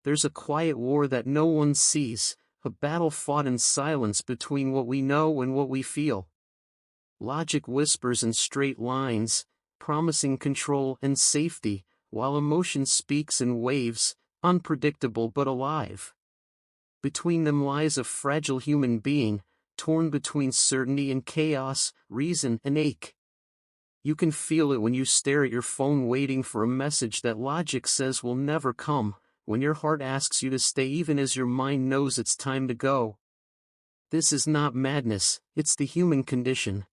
there's a quiet war that no one sees, a battle fought in silence between what we know and what we feel. Logic whispers in straight lines, promising control and safety, while emotion speaks in waves, unpredictable but alive. Between them lies a fragile human being, torn between certainty and chaos, reason and ache. You can feel it when you stare at your phone waiting for a message that logic says will never come, when your heart asks you to stay even as your mind knows it's time to go. This is not madness, it's the human condition.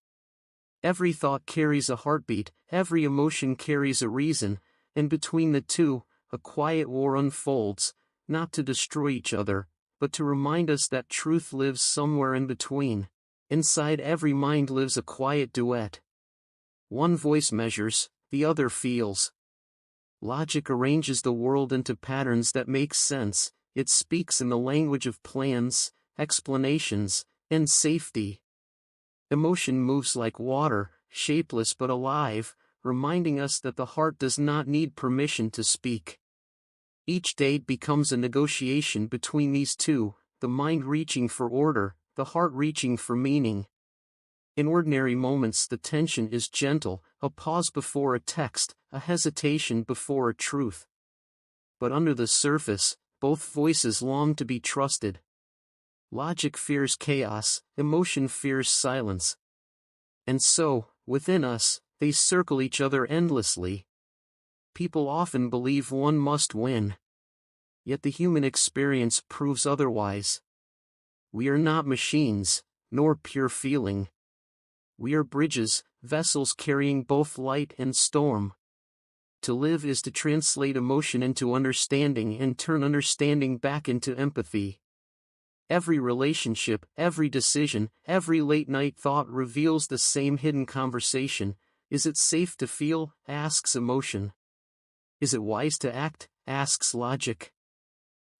Every thought carries a heartbeat, every emotion carries a reason, and between the two, a quiet war unfolds, not to destroy each other, but to remind us that truth lives somewhere in between. Inside every mind lives a quiet duet. One voice measures, the other feels. Logic arranges the world into patterns that make sense, it speaks in the language of plans, explanations, and safety. Emotion moves like water, shapeless but alive, reminding us that the heart does not need permission to speak. Each day becomes a negotiation between these two, the mind reaching for order, the heart reaching for meaning. In ordinary moments the tension is gentle, a pause before a text, a hesitation before a truth. But under the surface, both voices long to be trusted. Logic fears chaos, emotion fears silence. And so, within us, they circle each other endlessly. People often believe one must win. Yet the human experience proves otherwise. We are not machines, nor pure feeling. We are bridges, vessels carrying both light and storm. To live is to translate emotion into understanding and turn understanding back into empathy. Every relationship, every decision, every late-night thought reveals the same hidden conversation. Is it safe to feel? Asks emotion. Is it wise to act? Asks logic.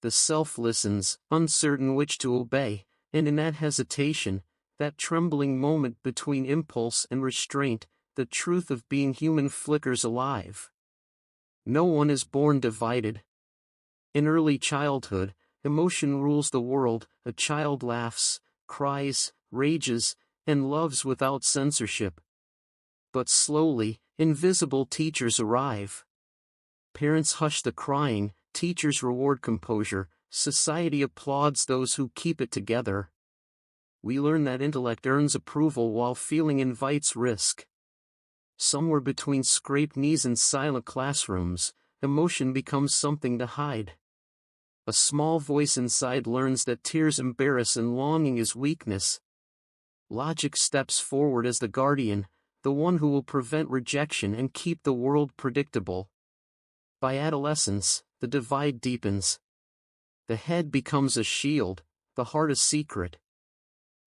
The self listens, uncertain which to obey, and in that hesitation, that trembling moment between impulse and restraint, the truth of being human flickers alive. No one is born divided. In early childhood, emotion rules the world. A child laughs, cries, rages, and loves without censorship. But slowly, invisible teachers arrive. Parents hush the crying, teachers reward composure, society applauds those who keep it together. We learn that intellect earns approval while feeling invites risk. Somewhere between scraped knees and silent classrooms, emotion becomes something to hide. A small voice inside learns that tears embarrass and longing is weakness. Logic steps forward as the guardian, the one who will prevent rejection and keep the world predictable. By adolescence, the divide deepens. The head becomes a shield, the heart a secret.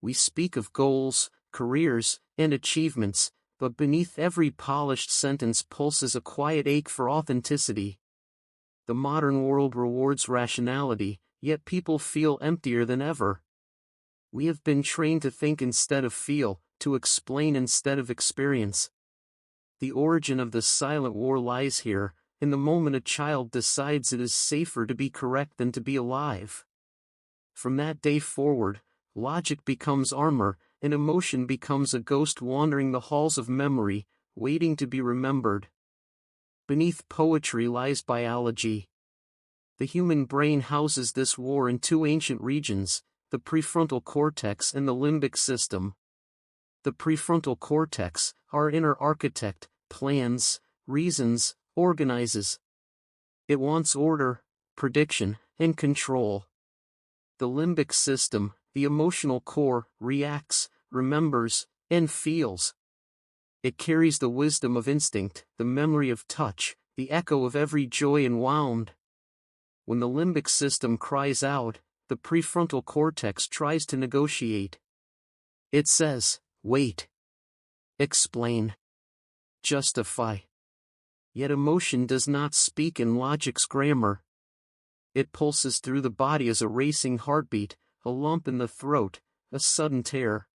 We speak of goals, careers, and achievements, but beneath every polished sentence pulses a quiet ache for authenticity. The modern world rewards rationality, yet people feel emptier than ever. We have been trained to think instead of feel, to explain instead of experience. The origin of the silent war lies here, in the moment a child decides it is safer to be correct than to be alive. From that day forward, logic becomes armor, and emotion becomes a ghost wandering the halls of memory, waiting to be remembered. Beneath poetry lies biology. The human brain houses this war in two ancient regions, the prefrontal cortex and the limbic system. The prefrontal cortex, our inner architect, plans, reasons, organizes. It wants order, prediction, and control. The limbic system, the emotional core, reacts, remembers, and feels. It carries the wisdom of instinct, the memory of touch, the echo of every joy and wound. When the limbic system cries out, the prefrontal cortex tries to negotiate. It says, wait. Explain. Justify. Yet emotion does not speak in logic's grammar. It pulses through the body as a racing heartbeat, a lump in the throat, a sudden tear.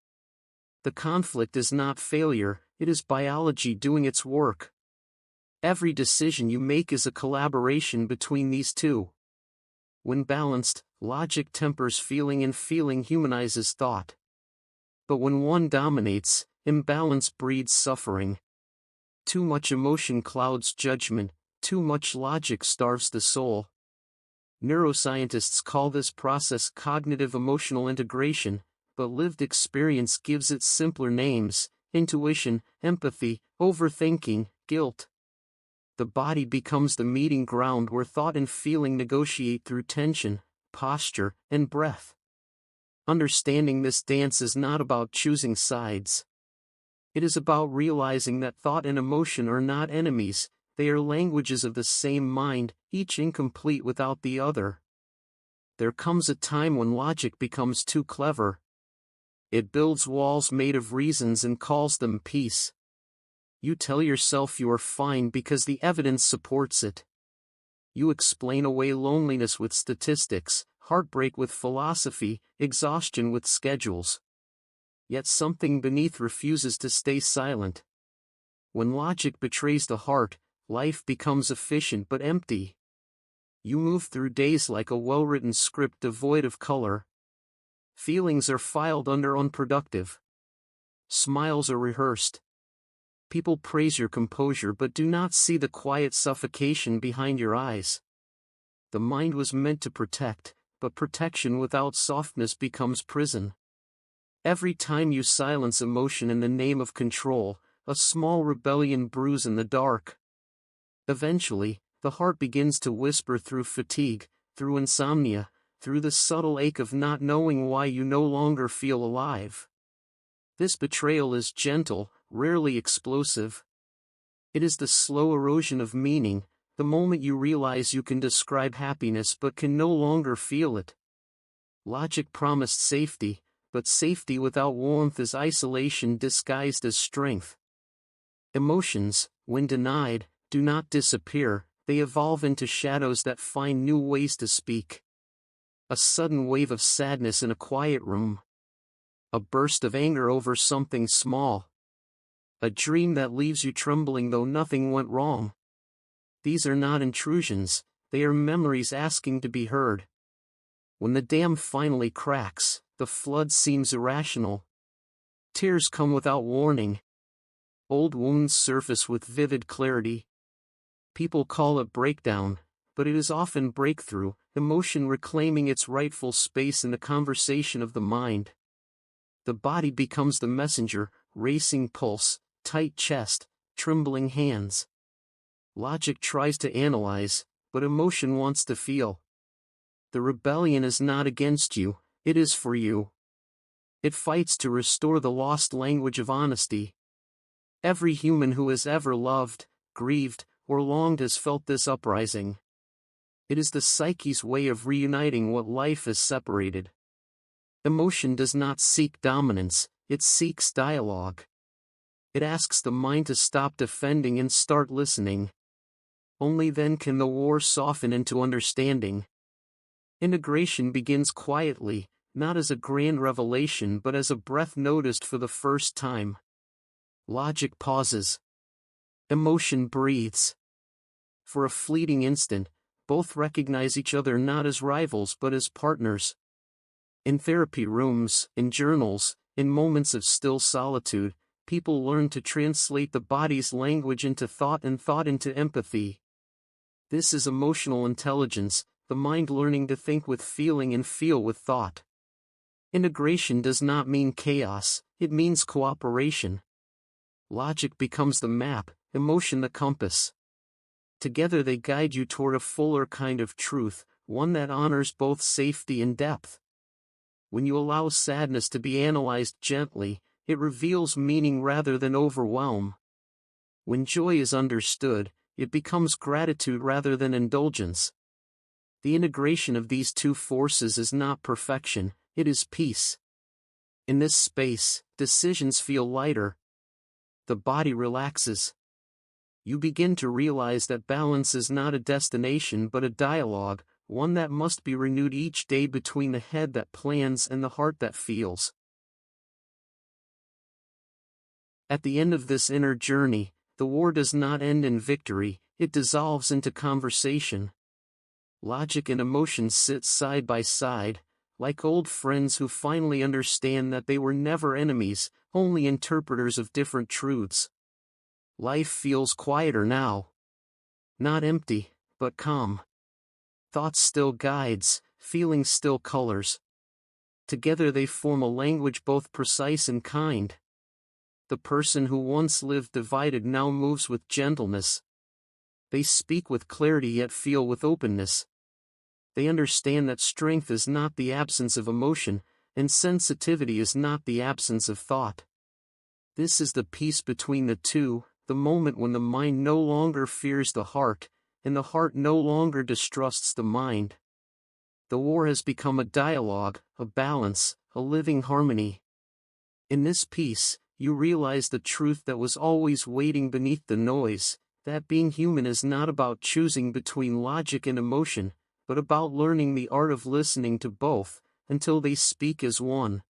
The conflict is not failure, it is biology doing its work. Every decision you make is a collaboration between these two. When balanced, logic tempers feeling and feeling humanizes thought. But when one dominates, imbalance breeds suffering. Too much emotion clouds judgment, too much logic starves the soul. Neuroscientists call this process cognitive emotional integration, but lived experience gives it simpler names: intuition, empathy, overthinking, guilt. The body becomes the meeting ground where thought and feeling negotiate through tension, posture, and breath. Understanding this dance is not about choosing sides. It is about realizing that thought and emotion are not enemies, they are languages of the same mind, each incomplete without the other. There comes a time when logic becomes too clever. It builds walls made of reasons and calls them peace. You tell yourself you are fine because the evidence supports it. You explain away loneliness with statistics, heartbreak with philosophy, exhaustion with schedules. Yet something beneath refuses to stay silent. When logic betrays the heart, life becomes efficient but empty. You move through days like a well-written script devoid of color. Feelings are filed under unproductive. Smiles are rehearsed. People praise your composure but do not see the quiet suffocation behind your eyes. The mind was meant to protect, but protection without softness becomes prison. Every time you silence emotion in the name of control, a small rebellion brews in the dark. Eventually, the heart begins to whisper through fatigue, through insomnia, through the subtle ache of not knowing why you no longer feel alive. This betrayal is gentle, rarely explosive. It is the slow erosion of meaning, the moment you realize you can describe happiness but can no longer feel it. Logic promised safety, but safety without warmth is isolation disguised as strength. Emotions, when denied, do not disappear, they evolve into shadows that find new ways to speak. A sudden wave of sadness in a quiet room. A burst of anger over something small. A dream that leaves you trembling though nothing went wrong. These are not intrusions, they are memories asking to be heard. When the dam finally cracks, the flood seems irrational. Tears come without warning. Old wounds surface with vivid clarity. People call it breakdown, but it is often breakthrough, emotion reclaiming its rightful space in the conversation of the mind. The body becomes the messenger, racing pulse, tight chest, trembling hands. Logic tries to analyze, but emotion wants to feel. The rebellion is not against you, it is for you. It fights to restore the lost language of honesty. Every human who has ever loved, grieved, or longed has felt this uprising. It is the psyche's way of reuniting what life has separated. Emotion does not seek dominance, it seeks dialogue. It asks the mind to stop defending and start listening. Only then can the war soften into understanding. Integration begins quietly, not as a grand revelation but as a breath noticed for the first time. Logic pauses. Emotion breathes. For a fleeting instant, both recognize each other not as rivals but as partners. In therapy rooms, in journals, in moments of still solitude, people learn to translate the body's language into thought and thought into empathy. This is emotional intelligence, the mind learning to think with feeling and feel with thought. Integration does not mean chaos, it means cooperation. Logic becomes the map, emotion the compass. Together they guide you toward a fuller kind of truth, one that honors both safety and depth. When you allow sadness to be analyzed gently, it reveals meaning rather than overwhelm. When joy is understood, it becomes gratitude rather than indulgence. The integration of these two forces is not perfection, it is peace. In this space, decisions feel lighter. The body relaxes. You begin to realize that balance is not a destination but a dialogue, one that must be renewed each day between the head that plans and the heart that feels. At the end of this inner journey, the war does not end in victory, it dissolves into conversation. Logic and emotion sit side by side, like old friends who finally understand that they were never enemies, only interpreters of different truths. Life feels quieter now. Not empty, but calm. Thoughts still guides, feelings still colors. Together they form a language both precise and kind. The person who once lived divided now moves with gentleness. They speak with clarity yet feel with openness. They understand that strength is not the absence of emotion, and sensitivity is not the absence of thought. This is the peace between the two, the moment when the mind no longer fears the heart, and the heart no longer distrusts the mind. The war has become a dialogue, a balance, a living harmony. In this peace, you realize the truth that was always waiting beneath the noise, that being human is not about choosing between logic and emotion, but about learning the art of listening to both, until they speak as one.